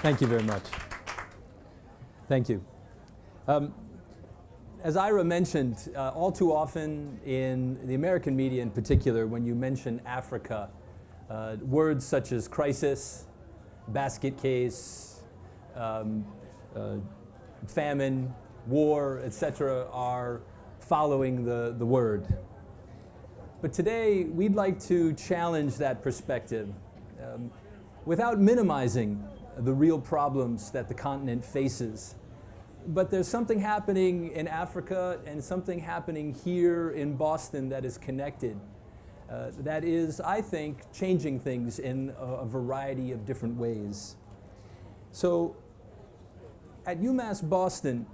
Thank you very much. Thank you. As Ira mentioned, all too often in the American media in particular, when you mention Africa, words such as crisis, basket case, famine, war, etc. are following the word. But today, we'd like to challenge that perspective without minimizing the real problems that the continent faces. But there's something happening in Africa and something happening here in Boston that is connected. That is, I think, changing things in a variety of different ways. So, at UMass Boston,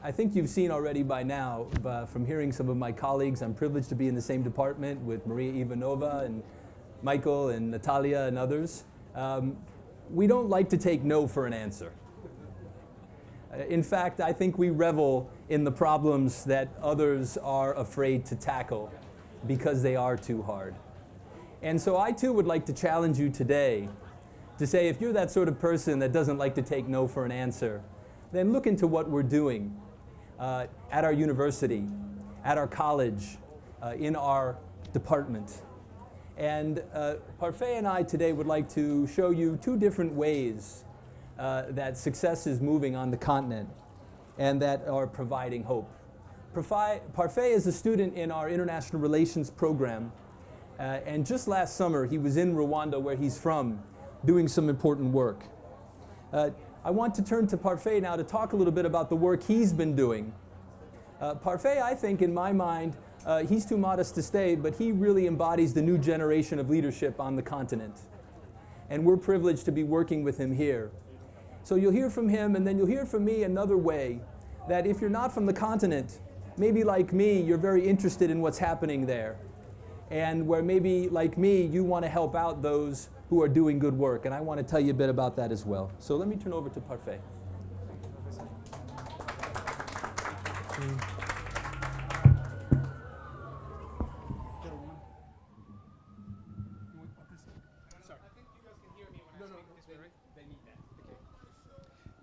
I think you've seen already by now, from hearing some of my colleagues, I'm privileged to be in the same department with Maria Ivanova and Michael and Natalia and others. We don't like to take no for an answer. In fact, I think we revel in the problems that others are afraid to tackle because they are too hard. And so I too would like to challenge you today to say, if you're that sort of person that doesn't like to take no for an answer, then look into what we're doing at our university, at our college, in our department. And Parfait and I today would like to show you two different ways that success is moving on the continent and that are providing hope. Parfait is a student in our international relations program, and just last summer he was in Rwanda, where he's from, doing some important work. I want to turn to Parfait now to talk a little bit about the work he's been doing. Parfait, I think, in my mind, he's too modest to stay, but he really embodies the new generation of leadership on the continent. And we're privileged to be working with him here. So you'll hear from him, and then you'll hear from me another way, that if you're not from the continent, maybe like me, you're very interested in what's happening there. And where maybe, like me, you want to help out those who are doing good work. And I want to tell you a bit about that as well. So let me turn over to Parfait.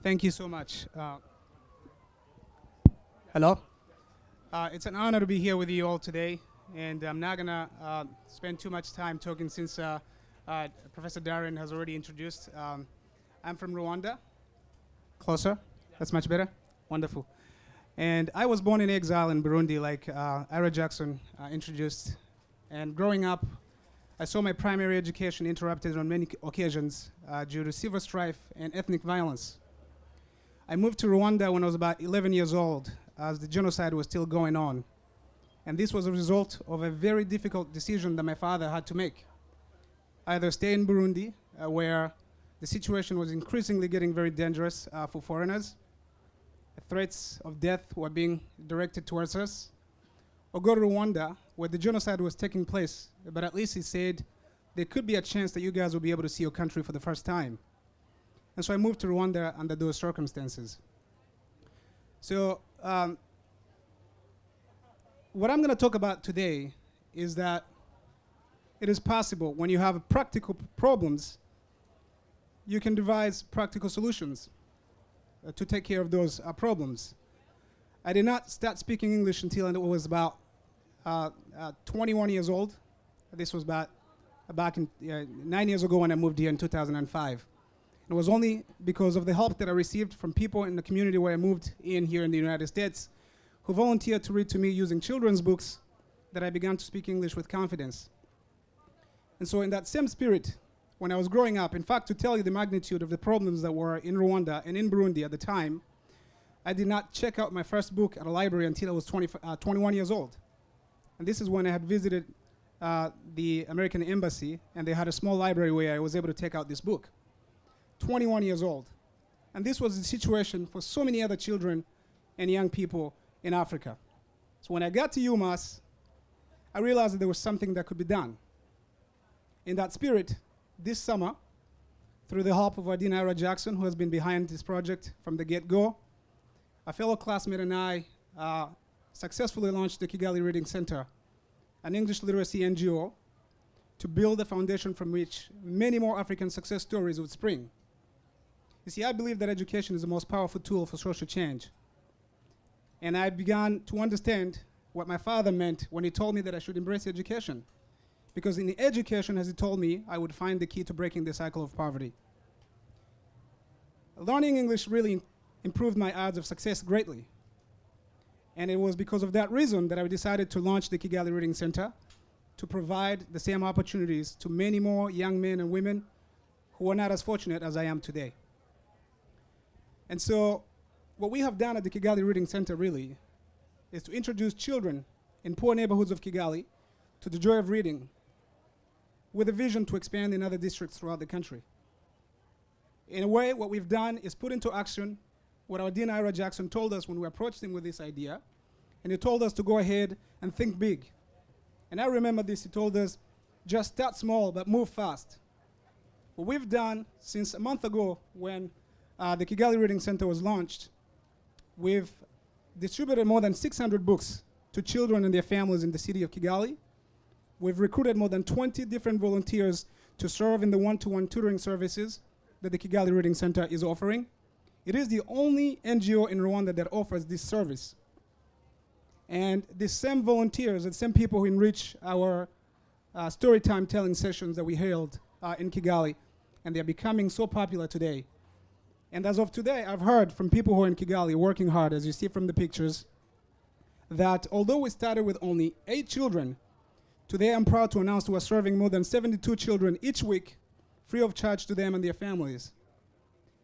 Thank you so much. Hello? It's an honor to be here with you all today, and I'm not going to spend too much time talking since Professor Darren has already introduced. I'm from Rwanda. Closer? That's much better? Wonderful. And I was born in exile in Burundi, like Ira Jackson introduced. And growing up, I saw my primary education interrupted on many occasions due to civil strife and ethnic violence. I moved to Rwanda when I was about 11 years old, as the genocide was still going on. And this was a result of a very difficult decision that my father had to make. Either stay in Burundi, where the situation was increasingly getting very dangerous for foreigners, threats of death were being directed towards us, or go to Rwanda, where the genocide was taking place, but at least he said there could be a chance that you guys will be able to see your country for the first time. And so I moved to Rwanda under those circumstances. So what I'm going to talk about today is that it is possible, when you have practical problems, you can devise practical solutions to take care of those problems. I did not start speaking English until I was about 21 years old. This was back in 9 years ago when I moved here in 2005. It was only because of the help that I received from people in the community where I moved in here in the United States, who volunteered to read to me using children's books, that I began to speak English with confidence. And so in that same spirit, when I was growing up, in fact, to tell you the magnitude of the problems that were in Rwanda and in Burundi at the time, I did not check out my first book at a library until I was 21 years old. And this is when I had visited the American Embassy, and they had a small library where I was able to take out this book. 21 years old. And this was the situation for so many other children and young people in Africa. So when I got to UMass, I realized that there was something that could be done. In that spirit, this summer, through the help of Wadina Ira Jackson, who has been behind this project from the get-go, a fellow classmate and I successfully launched the Kigali Reading Center, an English literacy NGO, to build a foundation from which many more African success stories would spring. You see, I believe that education is the most powerful tool for social change. And I began to understand what my father meant when he told me that I should embrace education. Because in education, as he told me, I would find the key to breaking the cycle of poverty. Learning English really improved my odds of success greatly. And it was because of that reason that I decided to launch the Kigali Reading Center to provide the same opportunities to many more young men and women who are not as fortunate as I am today. And so what we have done at the Kigali Reading Center really is to introduce children in poor neighborhoods of Kigali to the joy of reading with a vision to expand in other districts throughout the country. In a way, what we've done is put into action what our Dean Ira Jackson told us when we approached him with this idea, and he told us to go ahead and think big. And I remember this, he told us, just start small but move fast. What we've done since a month ago when the Kigali Reading Center was launched, we've distributed more than 600 books to children and their families in the city of Kigali. We've recruited more than 20 different volunteers to serve in the one-to-one tutoring services that the Kigali Reading Center is offering. It is the only NGO in Rwanda that offers this service. And the same volunteers, the same people who enrich our story time telling sessions that we held in Kigali, and they're becoming so popular today. And as of today, I've heard from people who are in Kigali working hard, as you see from the pictures, that although we started with only 8 children, today I'm proud to announce we're serving more than 72 children each week, free of charge to them and their families.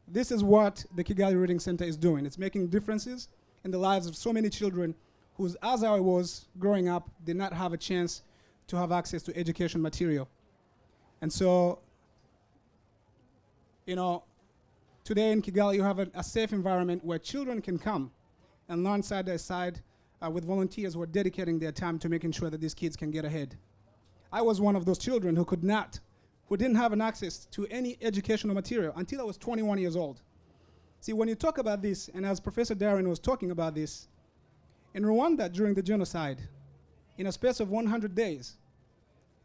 This is what the Kigali Reading Center is doing. It's making differences in the lives of so many children who, as I was growing up, did not have a chance to have access to education material. And so, you know, today in Kigali you have a safe environment where children can come and learn side by side with volunteers who are dedicating their time to making sure that these kids can get ahead. I was one of those children who didn't have an access to any educational material until I was 21 years old. See, when you talk about this, and as Professor Darren was talking about this, in Rwanda during the genocide, in a space of 100 days,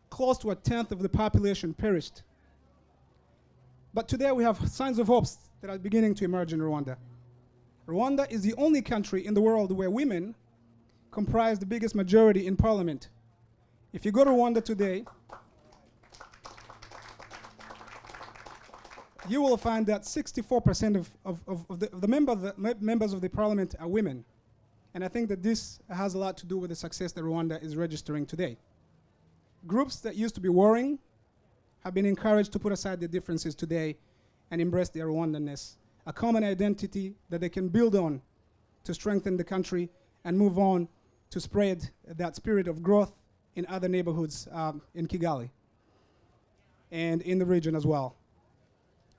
close to 1/10 of the population perished. But today we have signs of hope that are beginning to emerge in Rwanda. Rwanda is the only country in the world where women comprise the biggest majority in parliament. If you go to Rwanda today, you will find that 64% of the members of the parliament are women. And I think that this has a lot to do with the success that Rwanda is registering today. Groups that used to be warring have been encouraged to put aside their differences today and embrace their Rwandanness, a common identity that they can build on to strengthen the country and move on to spread that spirit of growth in other neighborhoods in Kigali and in the region as well.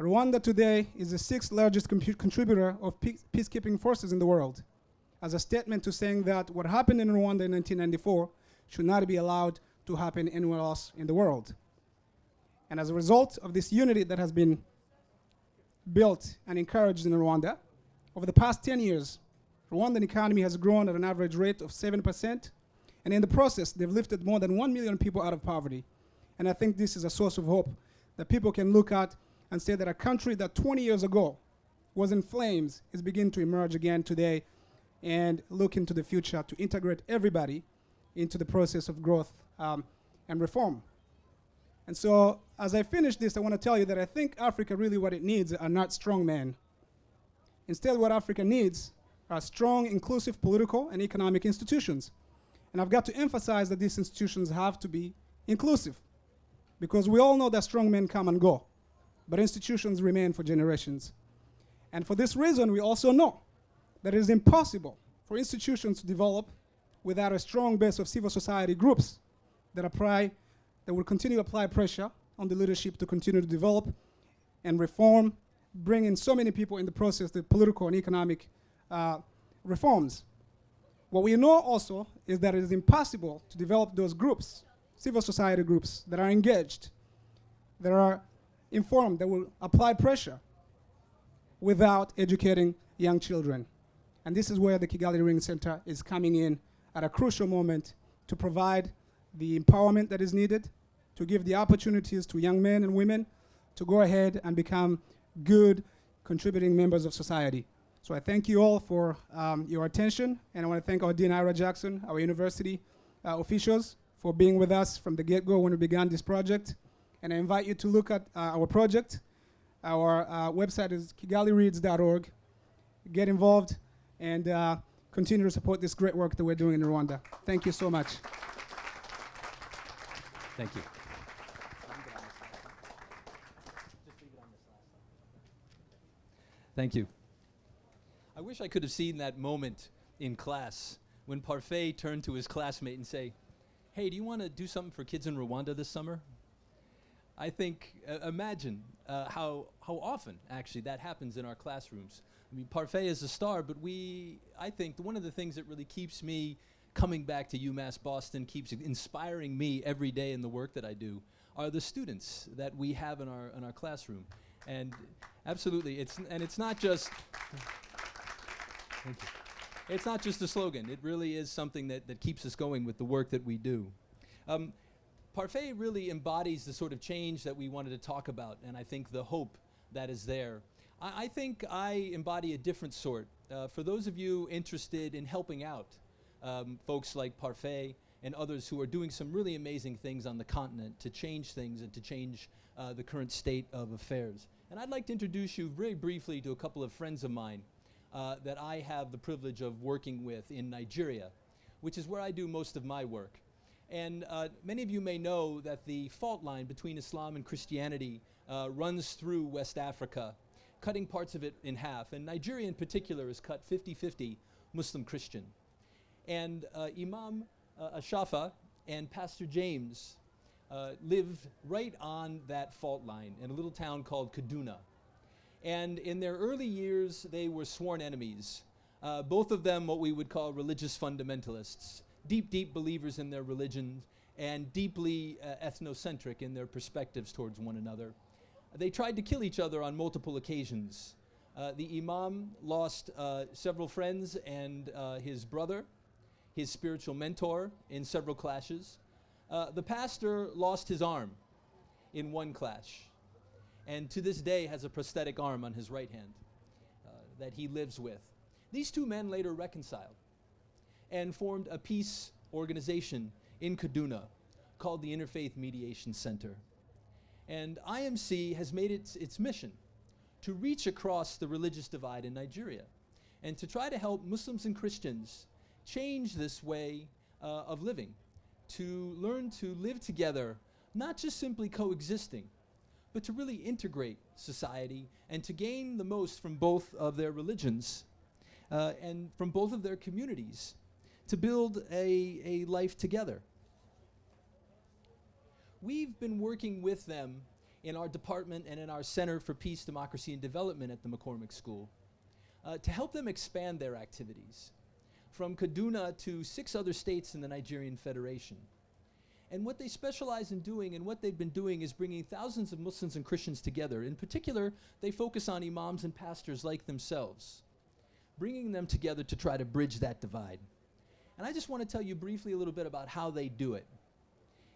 Rwanda today is the 6th largest contributor of peacekeeping forces in the world, as a statement to saying that what happened in Rwanda in 1994 should not be allowed to happen anywhere else in the world. And as a result of this unity that has been built and encouraged in Rwanda, over the past 10 years, Rwandan economy has grown at an average rate of 7%, and in the process, they've lifted more than 1 million people out of poverty. And I think this is a source of hope that people can look at and say that a country that 20 years ago was in flames is beginning to emerge again today and look into the future to integrate everybody into the process of growth and reform. And so, as I finish this, I want to tell you that I think Africa really what it needs are not strong men. Instead, what Africa needs are strong, inclusive political and economic institutions. And I've got to emphasize that these institutions have to be inclusive, because we all know that strong men come and go, but institutions remain for generations. And for this reason, we also know that it is impossible for institutions to develop without a strong base of civil society groups that will continue to apply pressure on the leadership to continue to develop and reform, bring in so many people in the process, the political and economic reforms. What we know also is that it is impossible to develop those groups, civil society groups, that are engaged, that are informed, that will apply pressure without educating young children. And this is where the Kigali Reading Center is coming in at a crucial moment to provide the empowerment that is needed, to give the opportunities to young men and women to go ahead and become good, contributing members of society. So I thank you all for your attention, and I want to thank our Dean Ira Jackson, our university officials, for being with us from the get-go when we began this project. And I invite you to look at our project. Our website is kigalireads.org. Get involved and continue to support this great work that we're doing in Rwanda. Thank you so much. Thank you. Thank you. I wish I could have seen that moment in class when Parfait turned to his classmate and say, "Hey, do you want to do something for kids in Rwanda this summer?" I think, imagine how often actually that happens in our classrooms. I mean, Parfait is a star, but I think one of the things that really keeps me coming back to UMass Boston, keeps inspiring me every day in the work that I do, are the students that we have in our classroom. And absolutely, it's not just thank you. It's not just a slogan. It really is something that keeps us going with the work that we do. Parfait really embodies the sort of change that we wanted to talk about, and I think the hope that is there. I think I embody a different sort. For those of you interested in helping out folks like Parfait and others who are doing some really amazing things on the continent to change things and to change the current state of affairs. And I'd like to introduce you very briefly to a couple of friends of mine that I have the privilege of working with in Nigeria, which is where I do most of my work. And many of you may know that the fault line between Islam and Christianity runs through West Africa, cutting parts of it in half. And Nigeria in particular is cut 50-50 Muslim-Christian. And Imam Ashafa and Pastor James lived right on that fault line in a little town called Kaduna. And in their early years, they were sworn enemies. Both of them what we would call religious fundamentalists, deep believers in their religion, and deeply ethnocentric in their perspectives towards one another. They tried to kill each other on multiple occasions. The Imam lost several friends and his brother, his spiritual mentor, in several clashes. The pastor lost his arm in one clash, and to this day has a prosthetic arm on his right hand that he lives with. These two men later reconciled and formed a peace organization in Kaduna called the Interfaith Mediation Center. And IMC has made it its mission to reach across the religious divide in Nigeria and to try to help Muslims and Christians change this way of living, to learn to live together, not just simply coexisting, but to really integrate society and to gain the most from both of their religions and from both of their communities to build a life together. We've been working with them in our department and in our Center for Peace, Democracy, and Development at the McCormack School to help them expand their activities from Kaduna to 6 other states in the Nigerian Federation. And what they specialize in doing and what they've been doing is bringing thousands of Muslims and Christians together. In particular, they focus on imams and pastors like themselves, bringing them together to try to bridge that divide. And I just want to tell you briefly a little bit about how they do it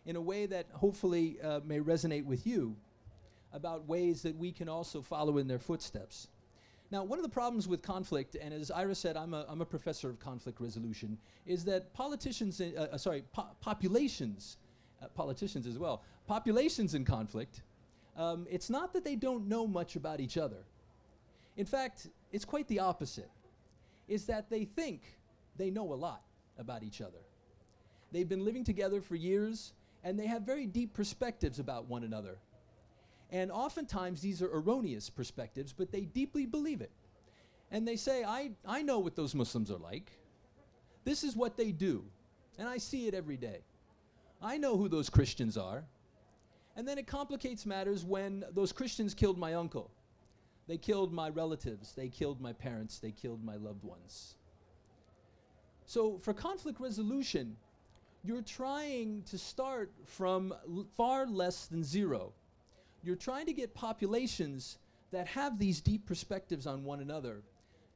in a way that hopefully may resonate with you about ways that we can also follow in their footsteps. Now, one of the problems with conflict, and as Ira said, I'm a professor of conflict resolution, is that politicians as well, populations in conflict, it's not that they don't know much about each other. In fact, it's quite the opposite. Is that they think they know a lot about each other. They've been living together for years, and they have very deep perspectives about one another. And oftentimes these are erroneous perspectives, but they deeply believe it. And they say, I know what those Muslims are like. This is what they do, and I see it every day. I know who those Christians are. And then it complicates matters when those Christians killed my uncle. They killed my relatives. They killed my parents. They killed my loved ones. So for conflict resolution, you're trying to start from far less than zero. You're trying to get populations that have these deep perspectives on one another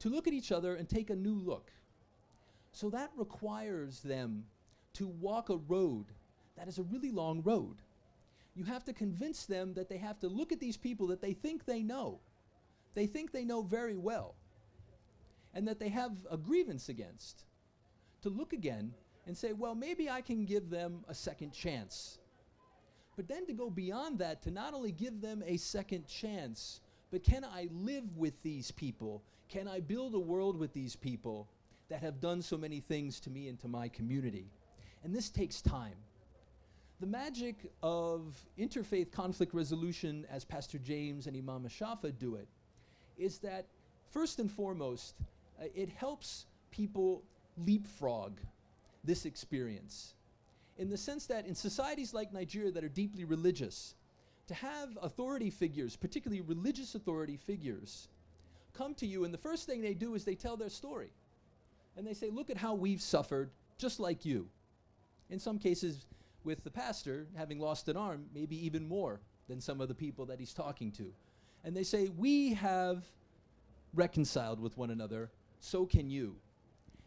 to look at each other and take a new look. So that requires them to walk a road that is a really long road. You have to convince them that they have to look at these people that they think they know, they think they know very well and that they have a grievance against, to look again and say, well, maybe I can give them a second chance. But then to go beyond that, to not only give them a second chance, but can I live with these people? Can I build a world with these people that have done so many things to me and to my community? And this takes time. The magic of interfaith conflict resolution, as Pastor James and Imam Ashafa do it, is that first and foremost, it helps people leapfrog this experience. In the sense that in societies like Nigeria that are deeply religious, to have authority figures, particularly religious authority figures, come to you, and the first thing they do is they tell their story. And they say, look at how we've suffered, just like you. In some cases, with the pastor having lost an arm, maybe even more than some of the people that he's talking to. And they say, we have reconciled with one another, so can you.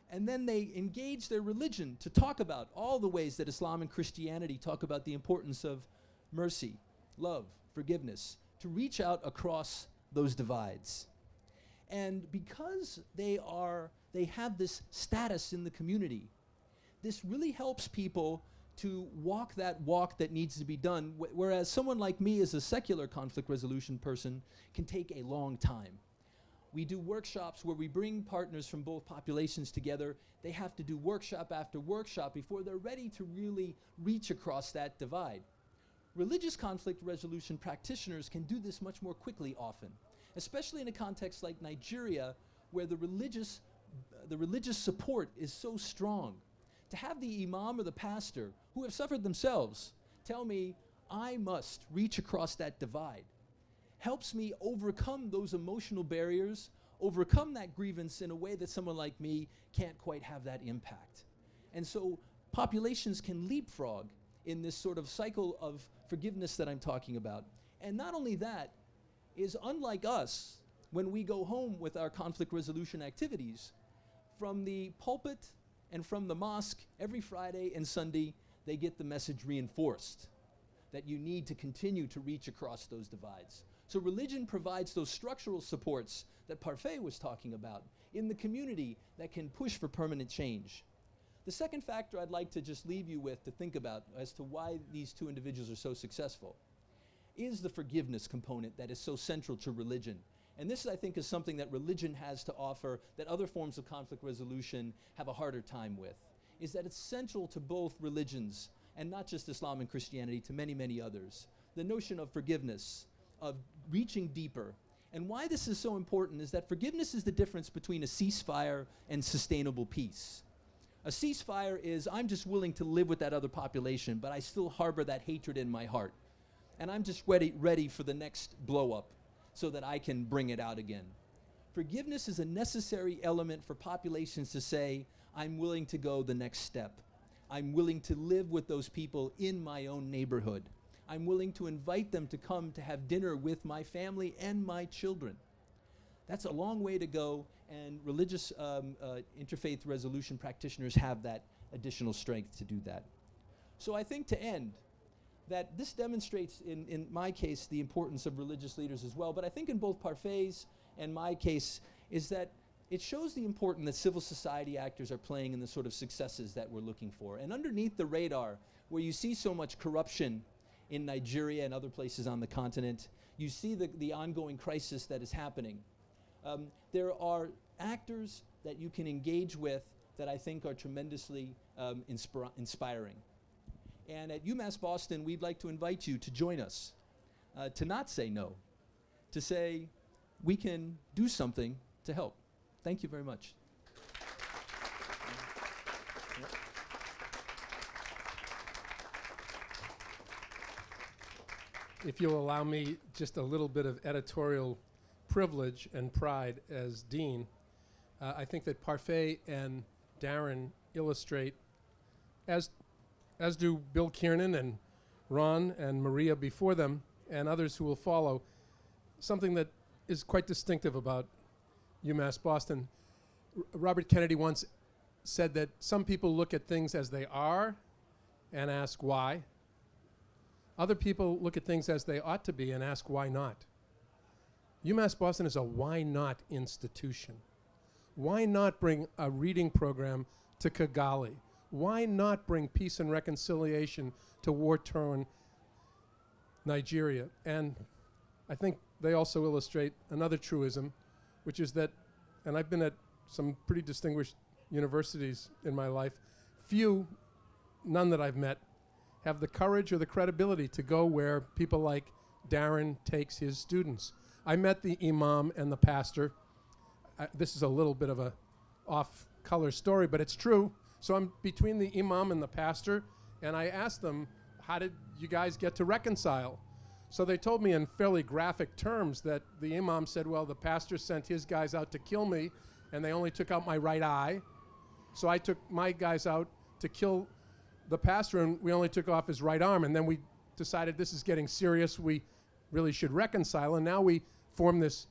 And then they engage their religion to talk about all the ways that Islam and Christianity talk about the importance of mercy, love, forgiveness, to reach out across those divides. And because they have this status in the community, this really helps people to walk that walk that needs to be done, whereas someone like me as a secular conflict resolution person can take a long time. We do workshops where we bring partners from both populations together. They have to do workshop after workshop before they're ready to really reach across that divide. Religious conflict resolution practitioners can do this much more quickly often, especially in a context like Nigeria, where the religious support is so strong. To have the imam or the pastor, who have suffered themselves, tell me, I must reach across that divide, helps me overcome those emotional barriers, overcome that grievance in a way that someone like me can't quite have that impact. And so populations can leapfrog in this sort of cycle of forgiveness that I'm talking about. And not only that, is unlike us, when we go home with our conflict resolution activities, from the pulpit and from the mosque, every Friday and Sunday, they get the message reinforced that you need to continue to reach across those divides. So religion provides those structural supports that Parfait was talking about in the community that can push for permanent change. The second factor I'd like to just leave you with to think about as to why these two individuals are so successful is the forgiveness component that is so central to religion. And this, I think, is something that religion has to offer that other forms of conflict resolution have a harder time with, is that it's central to both religions, and not just Islam and Christianity, to many, many others. The notion of forgiveness, of reaching deeper. And why this is so important is that forgiveness is the difference between a ceasefire and sustainable peace. A ceasefire is, I'm just willing to live with that other population, but I still harbor that hatred in my heart. And I'm just ready for the next blow up so that I can bring it out again. Forgiveness is a necessary element for populations to say, I'm willing to go the next step. I'm willing to live with those people in my own neighborhood. I'm willing to invite them to come to have dinner with my family and my children. That's a long way to go, and religious interfaith resolution practitioners have that additional strength to do that. So I think to end, that this demonstrates, in my case, the importance of religious leaders as well, but I think in both Parfait's and my case, is that it shows the importance that civil society actors are playing in the sort of successes that we're looking for. And underneath the radar, where you see so much corruption in Nigeria and other places on the continent, you see the ongoing crisis that is happening. There are actors that you can engage with that I think are tremendously inspiring. And at UMass Boston, we'd like to invite you to join us, to not say no, to say we can do something to help. Thank you very much. If you'll allow me just a little bit of editorial privilege and pride as dean, I think that Parfait and Darren illustrate, as do Bill Kiernan and Ron and Maria before them and others who will follow, something that is quite distinctive about UMass Boston. Robert Kennedy once said that some people look at things as they are and ask why. Other people look at things as they ought to be and ask why not. UMass Boston is a why not institution. Why not bring a reading program to Kigali? Why not bring peace and reconciliation to war-torn Nigeria? And I think they also illustrate another truism, which is that, and I've been at some pretty distinguished universities in my life, none that I've met, have the courage or the credibility to go where people like Darren takes his students. I met the imam and the pastor. This is a little bit of a off-color story, but it's true. So I'm between the imam and the pastor, and I asked them, how did you guys get to reconcile? So they told me in fairly graphic terms that the imam said, well, the pastor sent his guys out to kill me, and they only took out my right eye. So I took my guys out to kill the pastor, and we only took off his right arm. And then we decided this is getting serious. We really should reconcile. And now we form this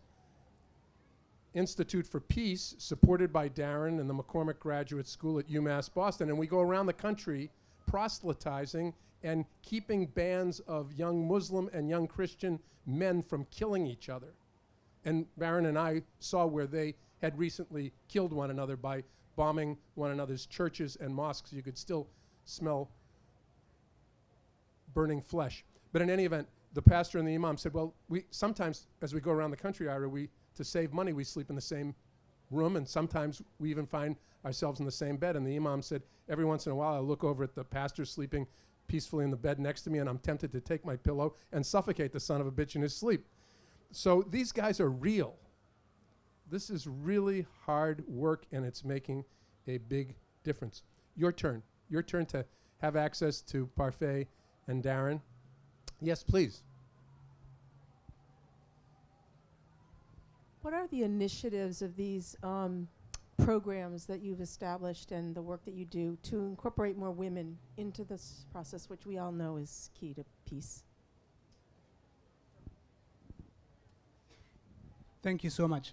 Institute for Peace, supported by Darren and the McCormack Graduate School at UMass Boston. And we go around the country proselytizing and keeping bands of young Muslim and young Christian men from killing each other. And Darren and I saw where they had recently killed one another by bombing one another's churches and mosques. You could still smell burning flesh. But in any event, the pastor and the imam said, well, we sometimes, as we go around the country, Ira, to save money, we sleep in the same room, and sometimes we even find ourselves in the same bed. And the imam said, every once in a while, I look over at the pastor sleeping peacefully in the bed next to me, and I'm tempted to take my pillow and suffocate the son of a bitch in his sleep. So these guys are real. This is really hard work, and it's making a big difference. Your turn. Your turn to have access to Parfait and Darren. Yes, please. What are the initiatives of these programs that you've established and the work that you do to incorporate more women into this process, which we all know is key to peace? Thank you so much.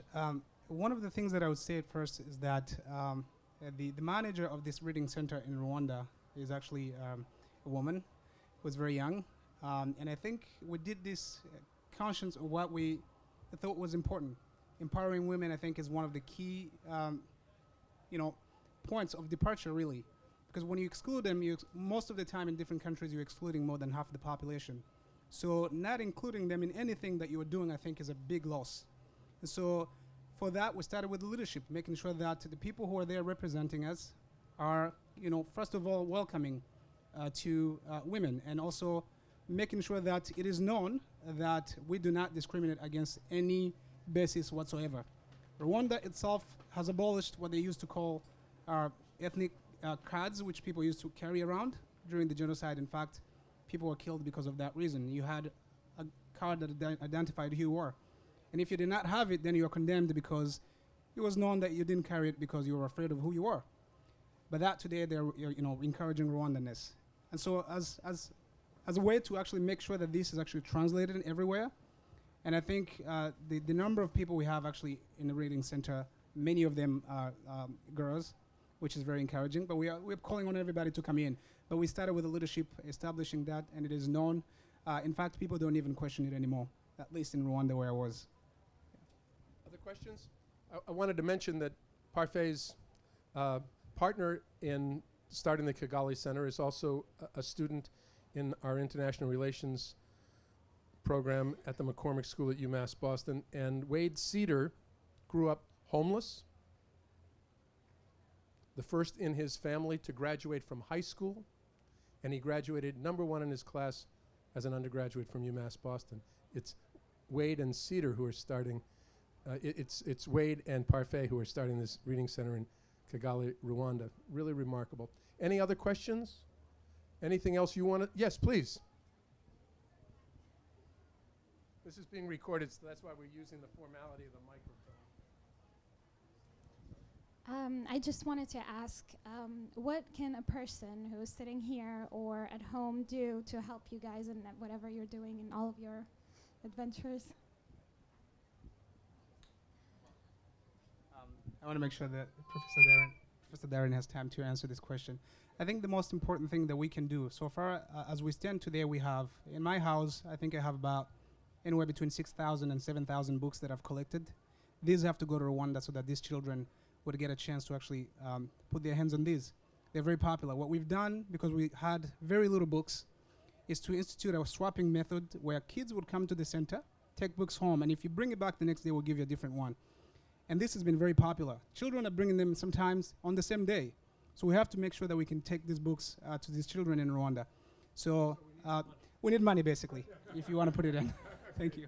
One of the things that I would say at first is that the manager of this reading center in Rwanda is actually a woman who was very young. And I think we did this conscious of what we thought was important. Empowering women, I think, is one of the key points of departure, really. Because when you exclude them, most of the time in different countries, you're excluding more than half the population. So not including them in anything that you're doing, I think, is a big loss. And so for that, we started with the leadership, making sure that the people who are there representing us are, first of all, welcoming to women, and also making sure that it is known that we do not discriminate against any basis whatsoever. Rwanda itself has abolished what they used to call ethnic cards, which people used to carry around during the genocide. In fact, people were killed because of that reason. You had a card that identified who you were. And if you did not have it, then you were condemned because it was known that you didn't carry it because you were afraid of who you were. But that today, they're encouraging Rwandanness. And so as a way to actually make sure that this is actually translated everywhere, and I think the number of people we have actually in the reading center, many of them are girls, which is very encouraging. But we're calling on everybody to come in. But we started with the leadership establishing that, and it is known. In fact, people don't even question it anymore, at least in Rwanda where I was. Other questions? I wanted to mention that Parfait's partner in starting the Kigali Center is also a student in our international relations program at the McCormack School at UMass Boston. And Wade Cedar grew up homeless, the first in his family to graduate from high school, and he graduated #1 in his class as an undergraduate from UMass Boston. It's Wade and Cedar who are starting, it's Wade and Parfait who are starting this reading center in Kigali, Rwanda. Really remarkable. Any other questions? Anything else you want to? Yes, please. This is being recorded, so that's why we're using the formality of the microphone. I just wanted to ask, what can a person who is sitting here or at home do to help you guys in whatever you're doing in all of your adventures? I want to make sure that Professor Darren has time to answer this question. I think the most important thing that we can do, so far as we stand today, we have, in my house, I think I have about anywhere between 6,000 and 7,000 books that I've collected. These have to go to Rwanda so that these children would get a chance to actually put their hands on these. They're very popular. What we've done, because we had very little books, is to institute a swapping method where kids would come to the center, take books home, and if you bring it back the next day, we'll give you a different one. And this has been very popular. Children are bringing them sometimes on the same day. So we have to make sure that we can take these books to these children in Rwanda. So we need money, basically, if you want to put it in. Thank you.